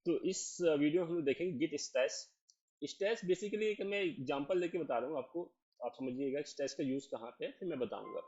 तो इस वीडियो में हम लोग देखेंगे गिट स्टैश। स्टैश बेसिकली एक मैं एग्जांपल लेके बता रहा हूँ आपको, आप समझिएगा स्टैश का यूज कहाँ पे है, फिर मैं बताऊंगा।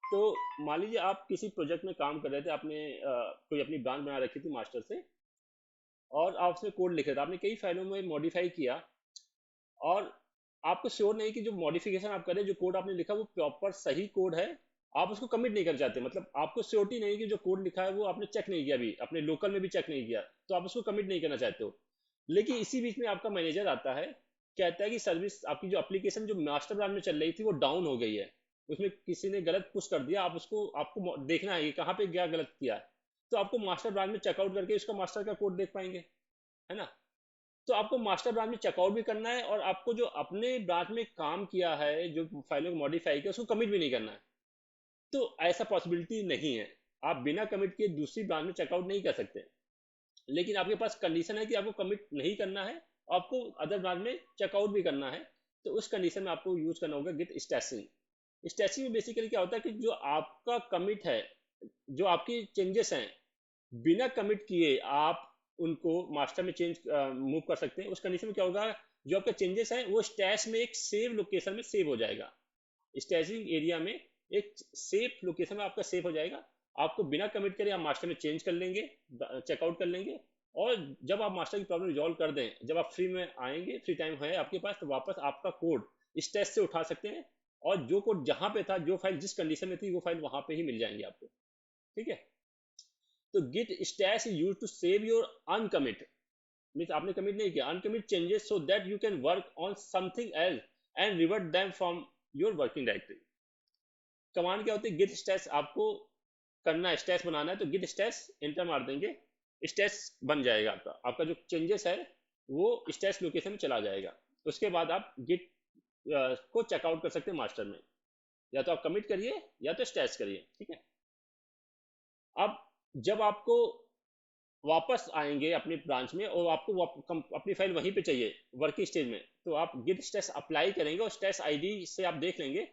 तो मान लीजिए आप किसी प्रोजेक्ट में काम कर रहे थे, आपने कोई अपनी ब्रांच बना रखी थी मास्टर से, और आप उसमें कोड लिख रहे थे, आपने कई फाइलों में मॉडिफाई किया, और आपको श्योर नहीं कि जो मॉडिफिकेशन आप करें, जो कोड आपने लिखा वो प्रॉपर सही कोड है, आप उसको कमिट नहीं कर चाहते, मतलब आपको श्योरिटी नहीं कि जो कोड लिखा है वो आपने चेक नहीं किया, अभी अपने लोकल में भी चेक नहीं किया, तो आप उसको कमिट नहीं करना चाहते हो। लेकिन इसी बीच में आपका मैनेजर आता है, कहता है कि सर्विस आपकी जो एप्लीकेशन जो मास्टर ब्रांच में चल रही थी वो डाउन हो गई है, उसमें किसी ने गलत पुश कर दिया, आप उसको आपको देखना है कि कहाँ पे क्या गलत किया है। तो आपको मास्टर ब्रांच में चेकआउट करके उसका मास्टर का कोड देख पाएंगे, है ना। तो आपको मास्टर ब्रांच में चेकआउट भी करना है, और आपको जो अपने ब्रांच में काम किया है, जो फाइलों को मॉडिफाई किया, उसको कमिट भी नहीं करना है। तो ऐसा पॉसिबिलिटी नहीं है, आप बिना कमिट किए दूसरी ब्रांच में चेकआउट नहीं कर सकते। लेकिन आपके पास कंडीशन है कि आपको कमिट नहीं करना है, आपको अदर ब्रांच में चेकआउट भी करना है। तो उस कंडीशन में आपको यूज करना होगा गिट स्टैशिंग। स्टैशिंग में बेसिकली क्या होता है कि जो आपका कमिट है, जो आपकी चेंजेस हैं, बिना कमिट किए आप उनको मास्टर में चेंज मूव कर सकते हैं। उस कंडीशन में क्या होगा, जो आपका चेंजेस है वो स्टैश में एक सेव लोकेशन में सेव हो जाएगा, स्टैशिंग एरिया में एक सेफ लोकेशन में आपका सेव हो जाएगा। आपको बिना कमिट करे आप मास्टर में चेंज कर लेंगे, चेकआउट कर लेंगे, और जब आप मास्टर की प्रॉब्लम रिजॉल्व कर दें, जब आप फ्री में आएंगे, फ्री टाइम है आपके पास, तो वापस आपका कोड स्टैश से उठा सकते हैं, और जो कोड जहां पे था, जो फाइल जिस कंडीशन में थी, वो फाइल वहां पे ही मिल जाएंगे आपको। ठीक है। तो git stash is use to save your uncommit, means आपने कमिट नहीं किया, uncommit changes, so that you can work on something else and revert them from your working directory. Command क्या होती है, गिट स्टैश आपको करना है, स्टैश बनाना है, तो गिट स्टैश एंटर मार देंगे, स्टैश बन जाएगा आपका, आपका जो चेंजेस है वो स्टैश लोकेशन में चला जाएगा। उसके बाद आप गिट को चेकआउट कर सकते हैं मास्टर में, या तो आप कमिट करिए या तो स्टैश करिए। ठीक है। अब जब आपको वापस आएंगे अपनी ब्रांच में, और आपको अपनी फाइल वहीं पे चाहिए वर्किंग स्टेज में, तो आप गिट स्टैश अप्लाई करेंगे, और स्टैश आईडी से आप देख लेंगे,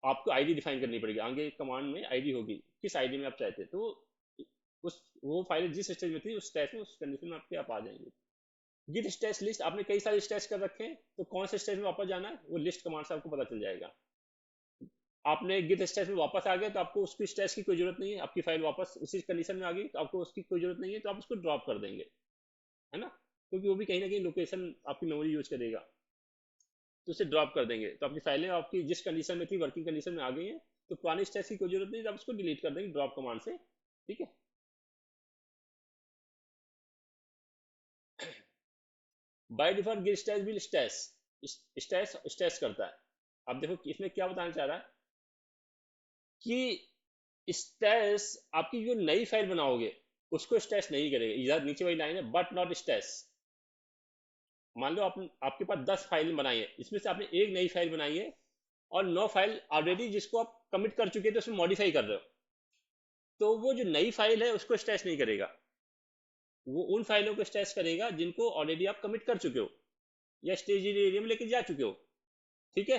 आपको आईडी डिफाइन करनी पड़ेगी, आगे कमांड में आईडी होगी, किस आईडी में आप चाहते हैं, तो उस वो फाइल जिस स्टेज में थी उस स्टेज में, उस कंडीशन में आपके आप आ जाएंगे। गिट स्टेज लिस्ट, आपने कई सारे स्टेज कर रखे हैं, तो कौन से स्टेज में वापस जाना है वो लिस्ट कमांड से आपको पता चल जाएगा। आपने गिट स्टेज में वापस आ गए, तो आपको उसकी स्टेज की कोई जरूरत नहीं है, आपकी फाइल वापस उसी कंडीशन में आ गई, तो आपको उसकी कोई जरूरत नहीं है, तो आप उसको ड्रॉप कर देंगे, है ना, क्योंकि वो भी कहीं ना कहीं लोकेशन आपकी मेमोरी यूज करेगा, तो उसे ड्रॉप कर देंगे, तो आपकी फाइलें आपकी जिस कंडीशन में थी वर्किंग कंडीशन में आ गई हैं, तो पुरानी स्टेज की कोई जरूरत नहीं, तो आप उसको डिलीट कर देंगे ड्रॉप कमांड से। ठीक है। By default git stash will stash, stash stash करता है। अब देखो कि इसमें क्या बताना चाह रहा है कि स्टैश आपकी जो नई फाइल बनाओगे उसको स्टैश नहीं करेगा, इधर नीचे वही लाइन है, बट नॉट स्टैश। मान लो आपके पास 10 फाइल बनाई है, इसमें से आपने एक नई फाइल बनाई है, और 9 फाइल ऑलरेडी जिसको आप कमिट कर चुके थे उसमें मॉडिफाई कर रहे हो, तो वो जो नई फाइल है उसको स्टैश नहीं करेगा, वो उन फाइलों को स्टैश करेगा जिनको ऑलरेडी आप कमिट कर चुके हो या स्टेज एरिया में लेके जा चुके हो। ठीक है।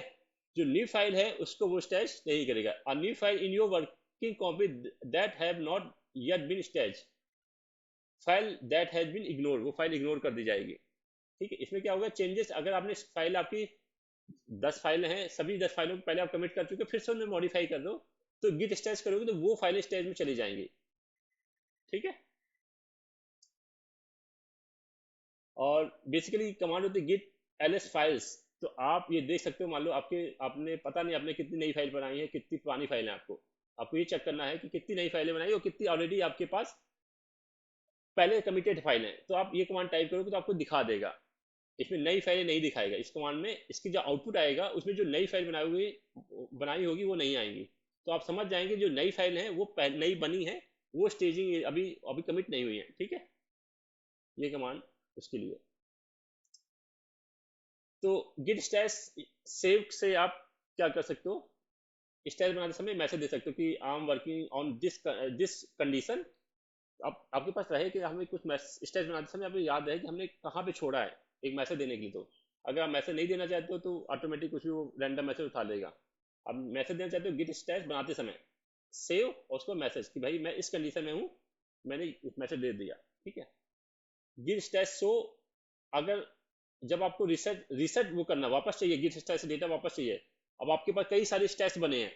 जो न्यू फाइल है उसको वो स्टैश नहीं करेगा। A new file in your working copy that have not yet been stash, file that has been ignore, वो फाइल इग्नोर कर दी जाएगी। ठीक है। इसमें क्या होगा, चेंजेस, अगर आपने फाइल आपकी 10 फाइलें हैं, सभी 10 फाइलों को पहले आप कमिट कर चुके, फिर से उन्हें मॉडिफाई कर दो, तो गिट स्टैश करोगे तो वो फाइलें स्टैश में चली जाएंगी। ठीक है। और बेसिकली कमांड होती है गिट एलएस फाइल्स। तो आप ये देख सकते हो, मान लो आपने पता नहीं आपने कितनी नई फाइल बनाई है, कितनी पुरानी फाइल है, आपको ये चेक करना है कि कितनी नई फाइलें बनाई और कितनी ऑलरेडी आपके पास पहले कमिटेड फाइल है। तो आप ये कमांड टाइप करोगे तो आपको दिखा देगा, इसमें नई फाइलें नहीं दिखाएगा इस कमांड में, इसकी जो आउटपुट आएगा उसमें जो नई फाइल बनाई होगी वो नहीं आएंगी। तो आप समझ जाएंगे जो नई फाइल है वो नई बनी है, वो स्टेजिंग अभी अभी कमिट नहीं हुई है। ठीक है। ये कमांड उसके लिए। तो गिट स्टैश सेव से आप क्या कर सकते हो, स्टैश बनाते समय मैसेज दे सकते हो कि I am working on this this condition. आप आपके पास रहे कि हमें कुछ स्टैश बनाते समय आपको याद रहे कि हमने कहाँ पे छोड़ा है एक मैसेज देने के लिए। तो अगर आप मैसेज नहीं देना चाहते हो तो ऑटोमेटिक कुछ भी वो रैंडम मैसेज उठा लेगा। अब मैसेज देना चाहते हो गिट स्टैश बनाते समय सेव, और उसको मैसेज कि भाई मैं इस कंडीशन में हूँ, मैंने मैसेज दे दिया। ठीक है। गिट स्टैश शो, अगर जब आपको रिसेट रिसेट वो करना वापस चाहिए, गिट स्टैश से डेटा वापस चाहिए, अब आपके पास कई सारे स्टैश बने हैं,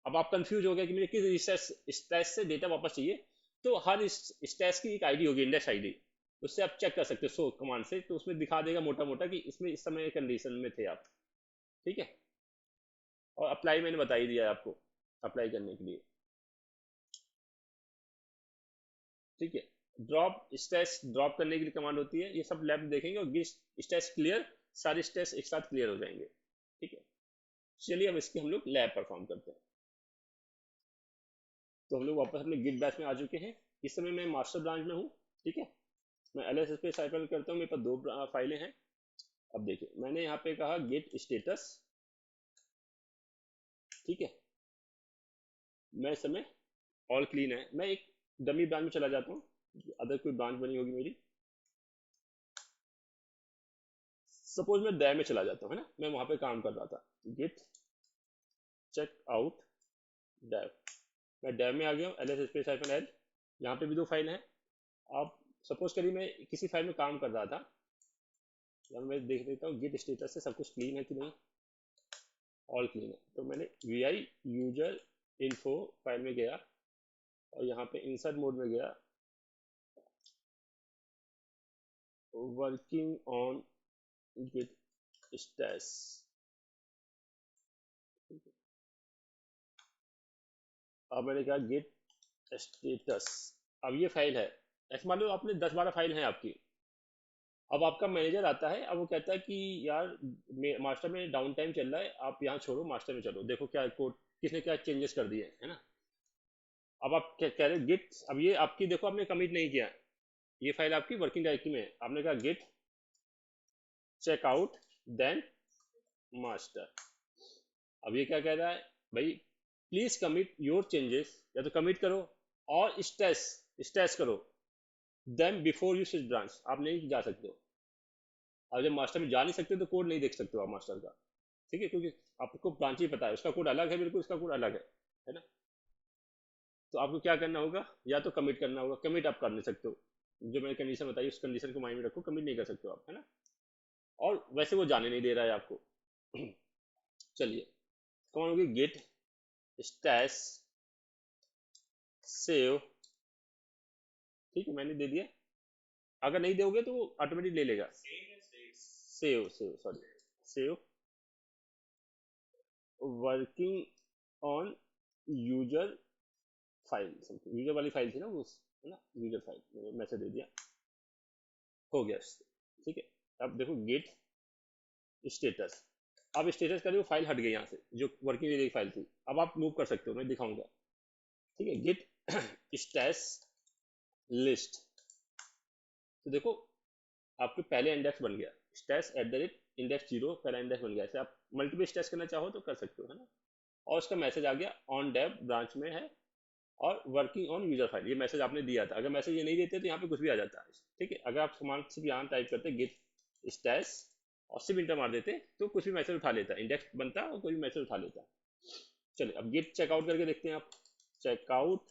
अब आप कंफ्यूज हो गए कि मुझे किस स्टैश से डेटा वापस चाहिए, तो हर स्टैश की एक आईडी होगी, इंडेक्स आईडी, उससे आप चेक कर सकते हो शो कमांड से, तो उसमें दिखा देगा मोटा मोटा कि इसमें इस समय कंडीशन में थे आप। ठीक है, और अप्लाई मैंने बता ही दिया है आपको अप्लाई करने के लिए। ठीक है, ड्रॉप स्टैश ड्रॉप करने के लिए कमांड होती है, ये सब लैब देखेंगे, और गिट स्टैश क्लियर, सारे स्टैश एक साथ क्लियर हो जाएंगे। ठीक है, चलिए अब इसकी हम लोग लैब परफॉर्म करते हैं। तो हम लोग वापस अपने गिट बैच में आ चुके हैं, इस समय मैं मास्टर ब्रांच में हूँ। ठीक है, मैं एलएस पे साइकिल करता हूँ, मेरे पास 2 फाइलें हैं। अब देखिए मैंने यहाँ पे कहा गेट स्टेटस। ठीक है, मैं इस समय ऑल क्लीन है, मैं एक डमी ब्रांच में चला जाता हूँ, अदर कोई ब्रांच बनी होगी मेरी, सपोज मैं डैम में चला जाता हूँ, है ना, मैं वहां पे काम कर रहा था, गेट चेक आउट डैव, मैं डैम में आ गया हूँ, एलएस स्पेस हाइफन एल, यहाँ पे भी 2 फाइल हैं। आप सपोज करिए मैं किसी फाइल में काम कर रहा था, या मैं देख लेता हूँ गेट स्टेटस से सब कुछ क्लीन है कि नहीं, ऑल क्लीन है, तो मैंने V I user info file में गया, और यहाँ पे इंसर्ट मोड में गया, वर्किंग ऑन गिट स्टेटस। अब मैंने कहा गेट स्टेटस, अब ये फाइल है, ऐसे मान लो आपने 10-12 फाइल हैं आपकी, अब आपका मैनेजर आता है, अब वो कहता है कि यार मास्टर में डाउन टाइम चल रहा है, आप यहाँ छोड़ो मास्टर में चलो, देखो क्या कोड किसने क्या चेंजेस कर दिए, है ना। अब आप क्या कह रहे हैं गिट, अब ये आपकी देखो आपने कमिट नहीं किया, ये फाइल आपकी वर्किंग डायरेक्टरी में है, आपने कहा गिट चेकआउट देन मास्टर। अब ये क्या कह रहा है भाई, प्लीज कमिट योर चेंजेस, या तो कमिट करो और स्टेस स्टेस करो then before you switch branch, आप नहीं जा सकते हो, और जब मास्टर में जा नहीं सकते तो कोड नहीं देख सकते हो आप मास्टर का। ठीक है, क्योंकि आपको ब्रांच ही पता है, उसका कोड अलग है बिल्कुल, इसका कोड अलग है ना। तो आपको क्या करना होगा, या तो कमिट करना होगा, कमिट आप कर नहीं सकते हो, जो मैंने कंडीशन बताई उस कंडीशन को माइंड में रखो, कमिट नहीं कर सकते हो आप, है ना। और वैसे वो जाने नहीं दे रहा है आपको। चलिए कौन होगी, गेट स्टैश सेव। ठीक है, मैंने दे दिया, अगर नहीं दोगे तो वो ऑटोमेटिक ले लेगा, save save sorry save working on user file, user वाली फाइल थी ना वो, है ना, यूजर फाइल, मैंने मैसेज दे दिया, हो गया। ठीक है, अब देखो गेट स्टेटस, अब स्टेटस का जो फाइल हट गई यहाँ से, जो वर्किंग एरिया की फाइल थी, अब आप मूव कर सकते हो, मैं दिखाऊंगा। ठीक है, गेट स्टैश लिस्ट, तो देखो आपके पहले इंडेक्स बन गया, stash at the rate index 0 पहला इंडेक्स बन गया, ऐसे आप मल्टीपल स्टैश करना चाहो तो कर सकते हो, है ना। और उसका मैसेज आ गया ऑन डेव ब्रांच में है, और वर्किंग ऑन यूजर फाइल, ये मैसेज आपने दिया था, अगर मैसेज ये नहीं देते तो यहाँ पे कुछ भी आ जाता है। ठीक है, अगर आप समान सिर्फ यहाँ टाइप करते गेट स्टैश और सिर्फ इंटर मार देते तो कुछ भी मैसेज उठा लेता, इंडेक्स बनता और कोई भी मैसेज उठा लेता। चलिए अब गेट चेकआउट करके देखते हैं, आप चेकआउट,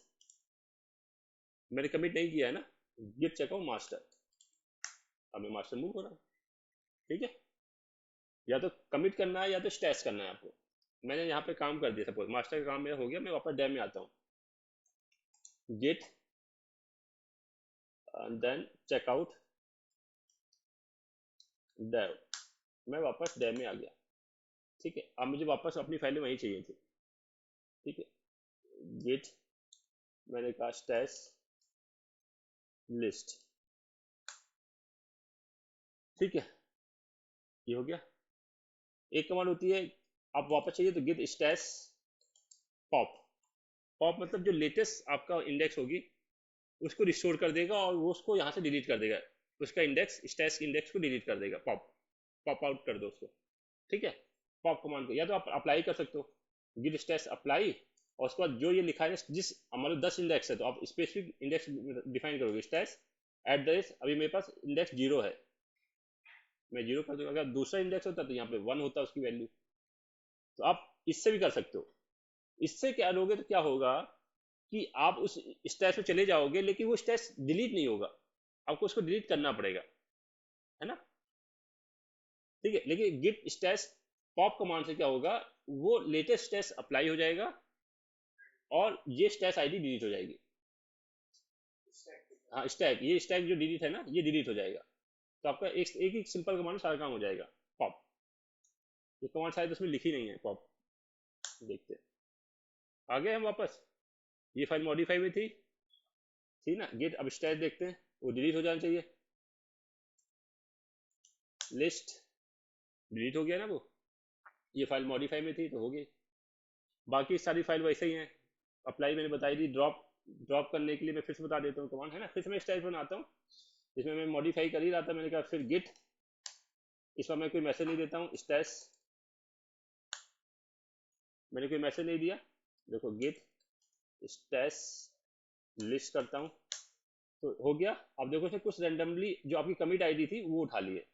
मैंने कमिट नहीं किया है ना, गेट चेकआउट मास्टर, अब मैं मास्टर मूव हो रहा हूँ। ठीक है, या तो कमिट करना है या तो स्टैश करना है आपको, मैंने यहाँ पे काम कर दिया, सपोज मास्टर का काम मेरा हो गया, मैं वापस डैम में आता हूँ, गेट देन चेकआउट डेव, मैं वापस डेम में आ गया। ठीक है, अब मुझे वापस अपनी फाइलें वहीं चाहिए थी। ठीक है, गेट, मैंने कहा स्टैश लिस्ट। ठीक है, ये हो गया। एक कमांड होती है, आप वापस चाहिए तो गेट स्टैश पॉप, पॉप मतलब जो लेटेस्ट आपका इंडेक्स होगी उसको रिस्टोर कर देगा, और वो उसको यहाँ से डिलीट कर देगा, उसका इंडेक्स स्टैश इंडेक्स को डिलीट कर देगा, पॉप पॉप आउट कर दो उसको। ठीक है, पॉप कमांड को या तो आप अप्लाई कर सकते हो, गिव स्टैश अप्लाई, और उसके बाद जो ये लिखा है ना, जिस हमारे 10 इंडेक्स है तो आप स्पेसिफिक इंडेक्स डिफाइन करोगे, स्टैश एट द रेट, अभी मेरे पास इंडेक्स 0 है, मैं 0 कर दूंगा, अगर दूसरा इंडेक्स होता तो यहाँ पे 1 होता उसकी वैल्यू। तो आप इससे भी कर सकते हो, इससे क्या लोगे तो क्या होगा कि आप उस स्टैश में चले जाओगे, लेकिन वो स्टैश डिलीट नहीं होगा, आपको उसको डिलीट करना पड़ेगा, है ना। ठीक है, लेकिन गिट स्टैश पॉप कमांड से क्या होगा, वो लेटेस्ट स्टैश अप्लाई हो जाएगा और ये स्टैश आईडी डिलीट हो जाएगी। हाँ, स्टैक, ये स्टैक जो डिलीट है ना, ये डिलीट हो जाएगा। तो आपका एक ही सिंपल कमांड सारा काम हो जाएगा, पॉप। ये कमांड शायद उसमें लिखी नहीं है, पॉप। देखते हैं, आ गए हम वापस। ये फाइल मॉडिफाई में थी ना, गेट। अब स्टैश देखते हैं, वो डिलीट हो जाना चाहिए। लिस्ट डिलीट हो गया ना वो, ये फाइल मॉडिफाई में थी तो हो गई। बाकी सारी फाइल वैसे ही हैं। अप्लाई मैंने बताई दी। ड्रॉप ड्रॉप करने के लिए मैं फिर से बता देता हूँ कमांड, है ना। फिर से मैं स्टैश बनाता हूँ, इसमें मैं मॉडिफाई कर ही रहा था, मैंने कहा फिर गिट, इस पर मैं कोई मैसेज नहीं देता हूँ, स्टैश, मैंने कोई मैसेज नहीं दिया। देखो गिट स्टैश लिस्ट करता हूँ तो हो गया। अब देखो इसने कुछ रैंडमली जो आपकी कमिट आईडी थी वो उठा लिए।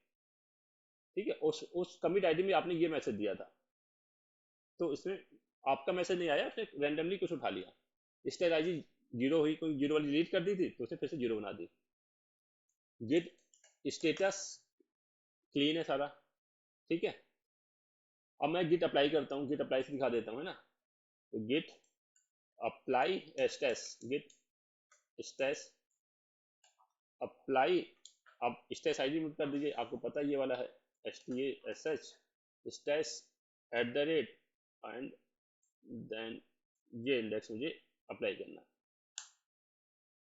ठीक है, उस कमिट आईडी में आपने ये मैसेज दिया था, तो इसमें आपका मैसेज नहीं आया, उसने रैंडमली कुछ उठा लिया। स्टेट आईडी जीरो हुई, कोई जीरो वाली डिलीट कर दी थी तो उसने फिर से जीरो बना दी। गिट स्टेटस क्लीन है सारा, ठीक है। अब मैं गिट अप्लाई करता हूँ, गिट अप्लाई से दिखा देता हूँ, है ना। तो git apply stash, git stash apply. अब स्टेस आईडी नोट कर दीजिए, आपको पता है ये वाला है, STASH स्टेस @ एंड देन ये इंडेक्स मुझे अप्लाई करना।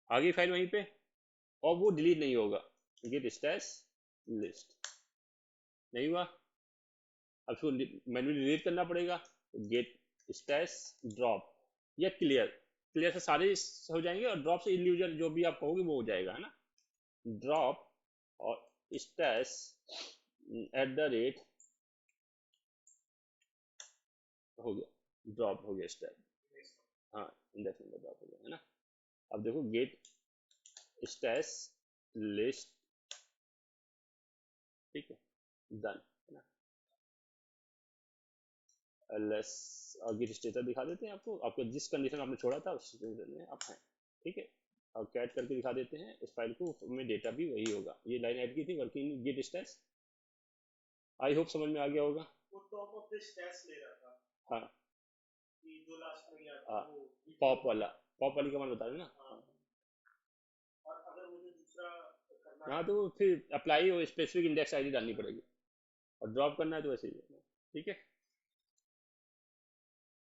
आगे फाइल वहीं पे, और वो डिलीट नहीं होगा। गिट स्टैश लिस्ट नहीं हुआ, अब इसको मैन्युअली डिलीट करना पड़ेगा। गेट स्टैश ड्रॉप या क्लियर, क्लियर से सारे हो जाएंगे और ड्रॉप से इंडिविजुअल जो भी आप कहोगे वो हो जाएगा, है ना। ड्रॉप और स्टैश @ हो गया, ड्रॉप हो गया स्टैश। हाँ, इंडेक्स नंबर ड्रॉप हो गया, है ना। अब देखो गेट स्टैश लिस्ट, ठीक है, डन, है ना। एलएस और गिट स्टेटस दिखा देते हैं आपको, आपको जिस कंडीशन आपने छोड़ा था उस कंडीशन में आप हैं, ठीक है। और कैट करके दिखा देते हैं इस फाइल को, में डेटा भी वही होगा। ये लाइन ऐड की थी working git stash, I hope समझ में आ गया होगा। वो टॉप ऑफ द स्टैश ले रहा था, हाँ, कि जो लास्ट में गया था हाँ, वो पॉप वाला, पॉप वाली कमांड बता देना। हाँ। और अगर मुझे दूसरा करना हाँ, है, तो फिर अप्लाई और स्पेसिफिक इंडेक्स आईडी डालनी पड़ेगी, और ड्रॉप करना है तो वैसे ही है, ठीक है।